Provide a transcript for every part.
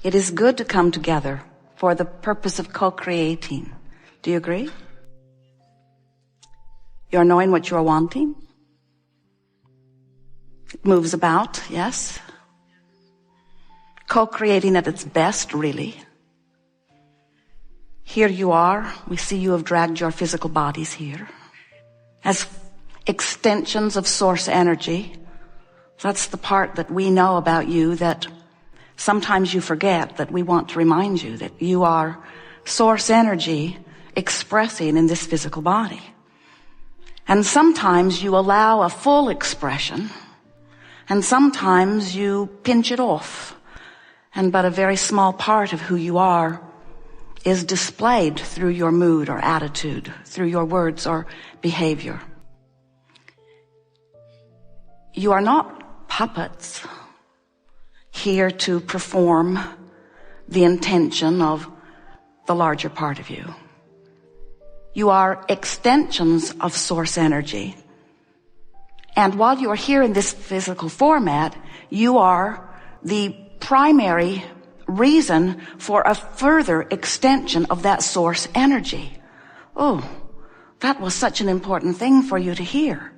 It is good to come together for the purpose of co-creating. Do you agree? You're knowing what you're wanting. It moves about, yes. Co-creating at its best, really. Here you are. We see you have dragged your physical bodies here as extensions of source energy. That's the part that we know about you that sometimes you forget, that we want to remind you that you are source energy expressing in this physical body. And sometimes you allow a full expression, and sometimes you pinch it off, and but a very small part of who you are is displayed through your mood or attitude, through your words or behavior. You are not puppets here to perform the intention of the larger part of you. You are extensions of source energy. And while you are here in this physical format, you are the primary reason for a further extension of that source energy. Oh, that was such an important thing for you to hear.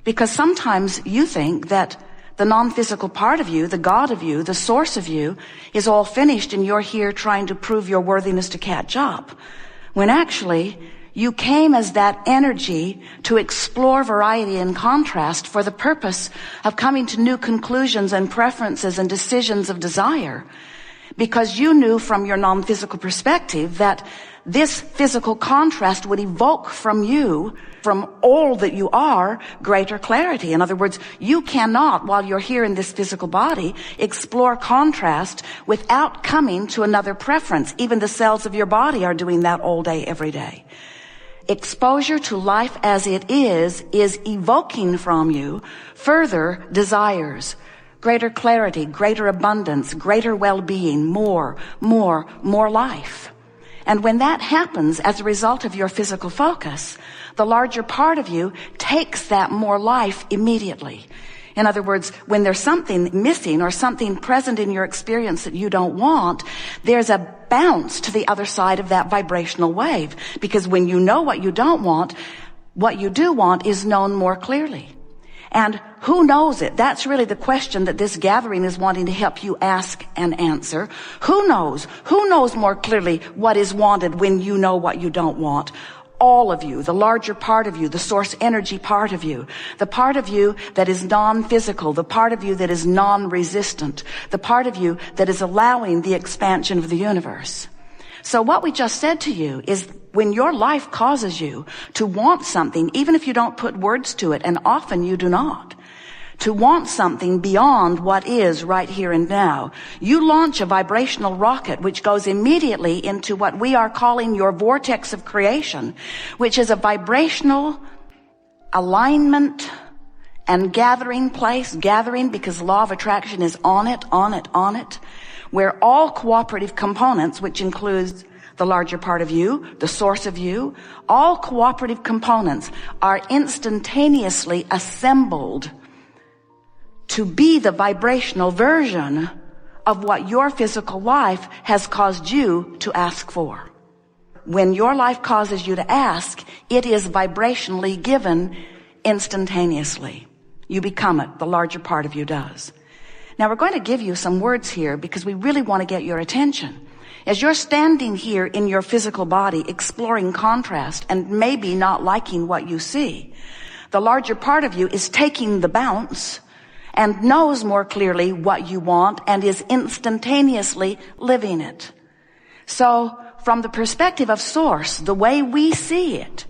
Because sometimes you think that the non-physical part of you, the God of you, the source of you, is all finished and you're here trying to prove your worthiness to catch up. When actually, you came as that energy to explore variety and contrast for the purpose of coming to new conclusions and preferences and decisions of desire. Because you knew from your non-physical perspective that this physical contrast would evoke from you, from all that you are, greater clarity. In other words, you cannot, while you're here in this physical body, explore contrast without coming to another preference. Even the cells of your body are doing that all day, every day. Exposure to life as it is evoking from you further desires, greater clarity, greater abundance, greater well-being, more life. And when that happens as a result of your physical focus, the larger part of you takes that more life immediately. In other words, when there's something missing or something present in your experience that you don't want, there's a bounce to the other side of that vibrational wave. Because when you know what you don't want, what you do want is known more clearly. And who knows it? That's really the question that this gathering is wanting to help you ask and answer. Who knows? Who knows more clearly what is wanted when you know what you don't want? All of you, the larger part of you, the source energy part of you, the part of you that is non-physical, the part of you that is non-resistant, the part of you that is allowing the expansion of the universe. So what we just said to you is when your life causes you to want something, even if you don't put words to it, and often you do not, to want something beyond what is right here and now, you launch a vibrational rocket which goes immediately into what we are calling your vortex of creation, which is a vibrational alignment and gathering place, gathering because law of attraction is on it, where all cooperative components, which includes the larger part of you, the source of you, all cooperative components are instantaneously assembled to be the vibrational version of what your physical life has caused you to ask for. When your life causes you to ask, it is vibrationally given instantaneously. You become it. The larger part of you does. Now we're going to give you some words here because we really want to get your attention. As you're standing here in your physical body, exploring contrast and maybe not liking what you see, the larger part of you is taking the bounce and knows more clearly what you want and is instantaneously living it. So from the perspective of source, the way we see it,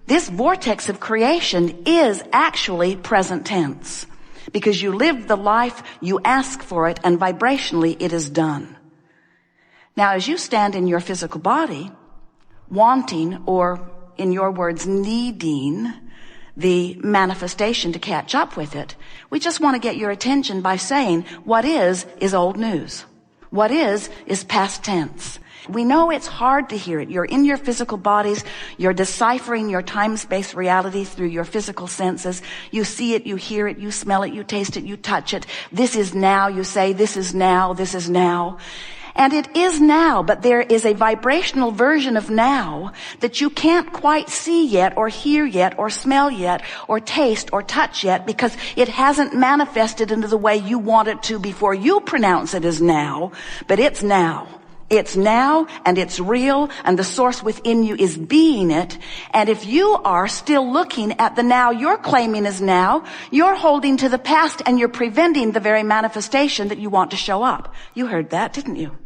this vortex of creation is actually present tense because you live the life, you ask for it, and vibrationally it is done. Now, as you stand in your physical body, wanting, or in your words, needing the manifestation to catch up with it, we just want to get your attention by saying what is old news. What is past tense. We know it's hard to hear it. You're in your physical bodies. You're deciphering your time-space reality through your physical senses. You see it, you hear it, you smell it, you taste it, you touch it. This is now, you say, this is now, this is now. And it is now, but there is a vibrational version of now that you can't quite see yet, or hear yet, or smell yet, or taste, or touch yet, because it hasn't manifested into the way you want it to before you pronounce it as now, but it's now. It's now, and it's real, and the source within you is being it. And if you are still looking at the now you're claiming as now, you're holding to the past, and you're preventing the very manifestation that you want to show up. You heard that, didn't you?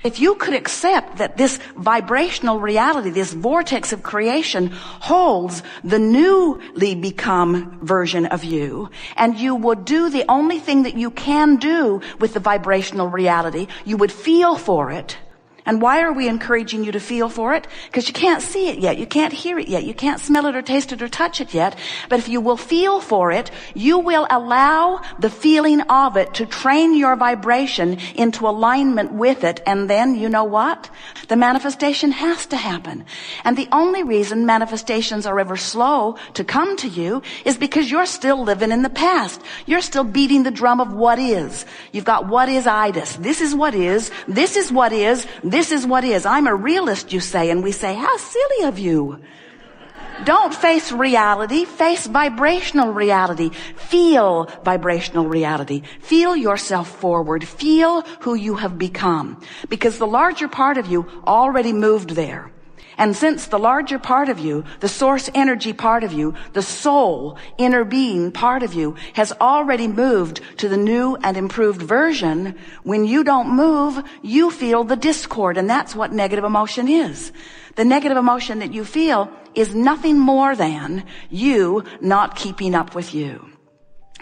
If you could accept that this vibrational reality, this vortex of creation, holds the newly become version of you, and you would do the only thing that you can do with the vibrational reality, you would feel for it. And why are we encouraging you to feel for it? Because you can't see it yet. You can't hear it yet. You can't smell it or taste it or touch it yet. But if you will feel for it, you will allow the feeling of it to train your vibration into alignment with it. And then, you know what? The manifestation has to happen. And the only reason manifestations are ever slow to come to you is because you're still living in the past. You're still beating the drum of what is. You've got what is-itis. This is what is. This is what is. This is what is. I'm a realist, you say, and we say, how silly of you. Don't face reality, face vibrational reality. Feel vibrational reality. Feel yourself forward. Feel who you have become. Because the larger part of you already moved there. And since the larger part of you, the source energy part of you, the soul, inner being part of you, has already moved to the new and improved version, when you don't move, you feel the discord. And that's what negative emotion is. The negative emotion that you feel is nothing more than you not keeping up with you.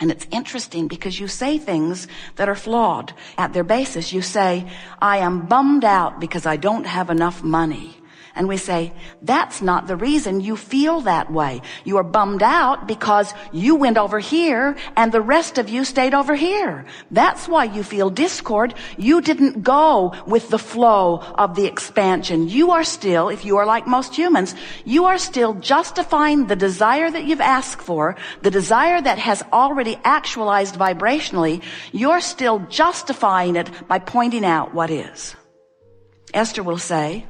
And it's interesting because you say things that are flawed. At their basis, you say, I am bummed out because I don't have enough money. And we say, that's not the reason you feel that way. You are bummed out because you went over here and the rest of you stayed over here. That's why you feel discord. You didn't go with the flow of the expansion. You are still, if you are like most humans, you are still justifying the desire that you've asked for, the desire that has already actualized vibrationally. You're still justifying it by pointing out what is. Esther will say,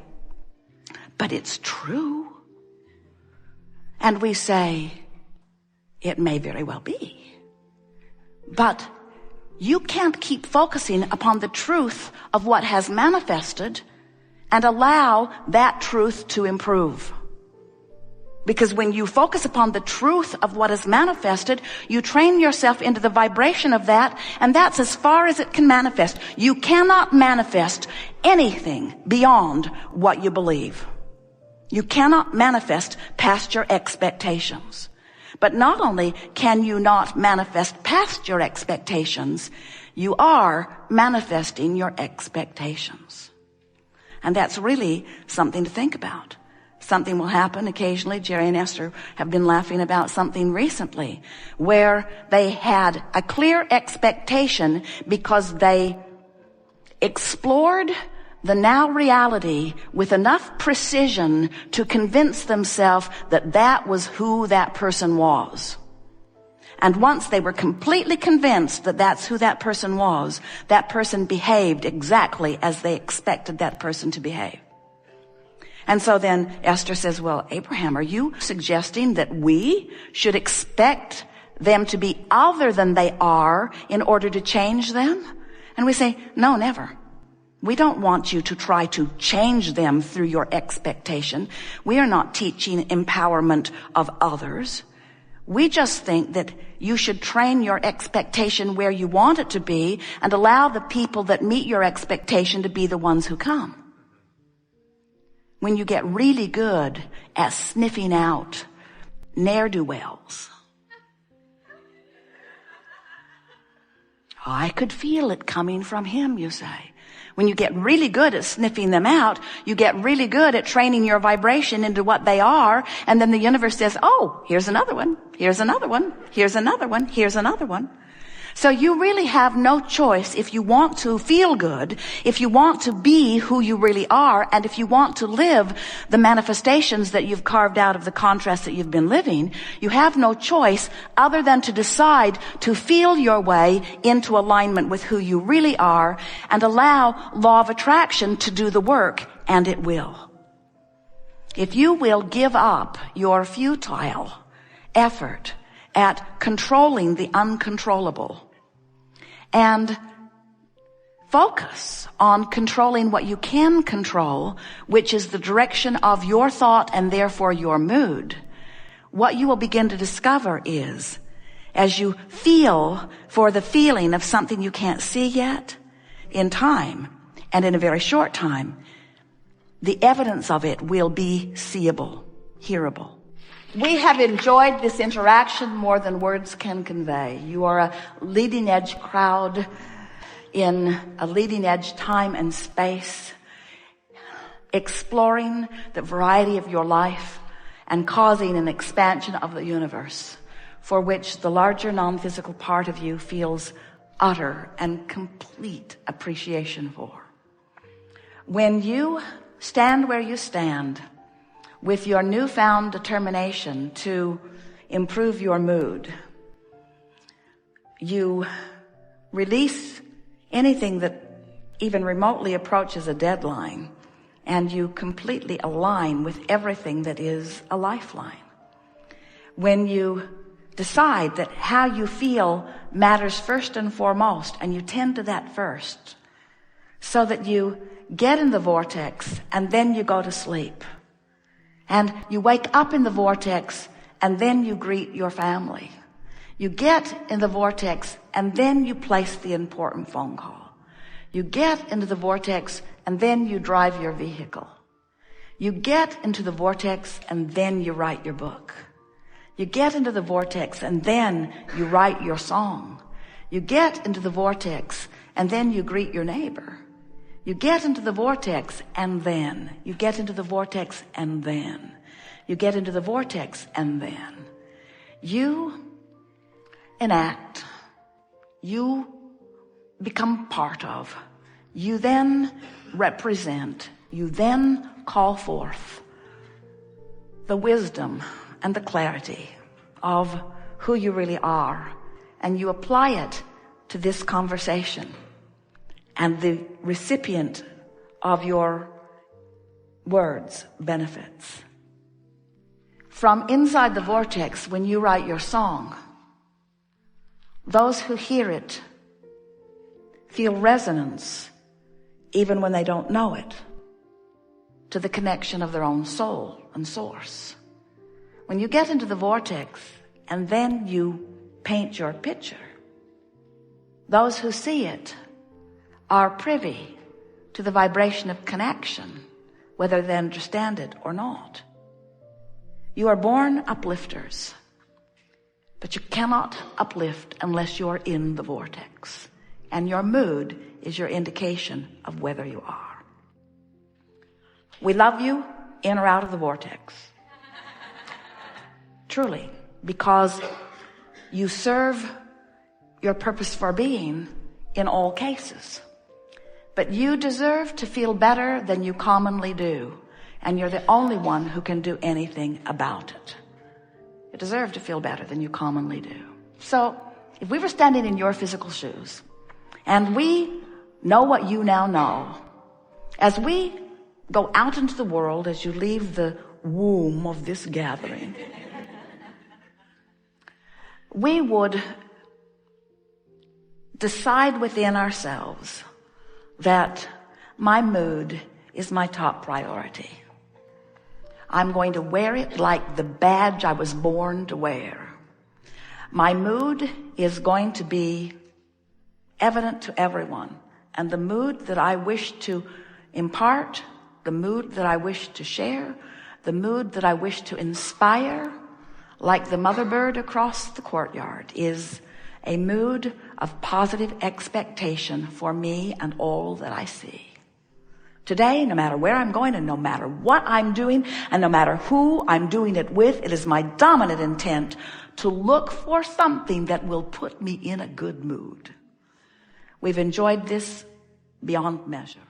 but it's true. And we say, it may very well be. But you can't keep focusing upon the truth of what has manifested and allow that truth to improve. Because when you focus upon the truth of what is manifested, you train yourself into the vibration of that, and that's as far as it can manifest. You cannot manifest anything beyond what you believe. You cannot manifest past your expectations. But not only can you not manifest past your expectations, you are manifesting your expectations. And that's really something to think about. Something will happen occasionally. Jerry and Esther have been laughing about something recently where they had a clear expectation because they explored the now reality with enough precision to convince themselves that that was who that person was. And once they were completely convinced that that's who that person was, that person behaved exactly as they expected that person to behave. And so then Esther says, well, Abraham, are you suggesting that we should expect them to be other than they are in order to change them? And we say, no, never. We don't want you to try to change them through your expectation. We are not teaching empowerment of others. We just think that you should train your expectation where you want it to be and allow the people that meet your expectation to be the ones who come. When you get really good at sniffing out ne'er-do-wells, I could feel it coming from him, you say. When you get really good at sniffing them out, you get really good at training your vibration into what they are, and then the universe says, oh, here's another one, here's another one, here's another one, here's another one. So you really have no choice if you want to feel good, if you want to be who you really are, and if you want to live the manifestations that you've carved out of the contrast that you've been living. You have no choice other than to decide to feel your way into alignment with who you really are and allow law of attraction to do the work, and it will. If you will give up your futile effort at controlling the uncontrollable and focus on controlling what you can control, which is the direction of your thought and therefore your mood, what you will begin to discover is, as you feel for the feeling of something you can't see yet, in time and in a very short time, the evidence of it will be seeable, hearable. We have enjoyed this interaction more than words can convey. You are a leading edge crowd in a leading edge time and space, exploring the variety of your life and causing an expansion of the universe for which the larger non-physical part of you feels utter and complete appreciation for. When you stand where you stand with your newfound determination to improve your mood, you release anything that even remotely approaches a deadline, and you completely align with everything that is a lifeline. When you decide that how you feel matters first and foremost, and you tend to that first, so that you get in the vortex and then you go to sleep. And you wake up in the vortex and then you greet your family. You get in the vortex and then you place the important phone call. You get into the vortex and then you drive your vehicle. You get into the vortex and then you write your book. You get into the vortex and then you write your song. You get into the vortex and then you greet your neighbor. You get into the vortex and then you get into the vortex and then you get into the vortex and then you enact, you become part of, you then represent, you then call forth the wisdom and the clarity of who you really are, and you apply it to this conversation. And the recipient of your words benefits. From inside the vortex, when you write your song, those who hear it feel resonance, even when they don't know it, to the connection of their own soul and source. When you get into the vortex and then you paint your picture, those who see it are privy to the vibration of connection, whether they understand it or not. You are born uplifters, but you cannot uplift unless you're in the vortex, and your mood is your indication of whether you are. We love you in or out of the vortex. Truly, because you serve your purpose for being in all cases. But you deserve to feel better than you commonly do, and you're the only one who can do anything about it. You deserve to feel better than you commonly do. So, if we were standing in your physical shoes, and we know what you now know, as we go out into the world, as you leave the womb of this gathering, we would decide within ourselves that my mood is my top priority. I'm going to wear it like the badge I was born to wear. My mood is going to be evident to everyone, and the mood that I wish to impart, the mood that I wish to share, the mood that I wish to inspire, like the mother bird across the courtyard, is a mood of positive expectation for me and all that I see. Today, no matter where I'm going and no matter what I'm doing and no matter who I'm doing it with, it is my dominant intent to look for something that will put me in a good mood. We've enjoyed this beyond measure.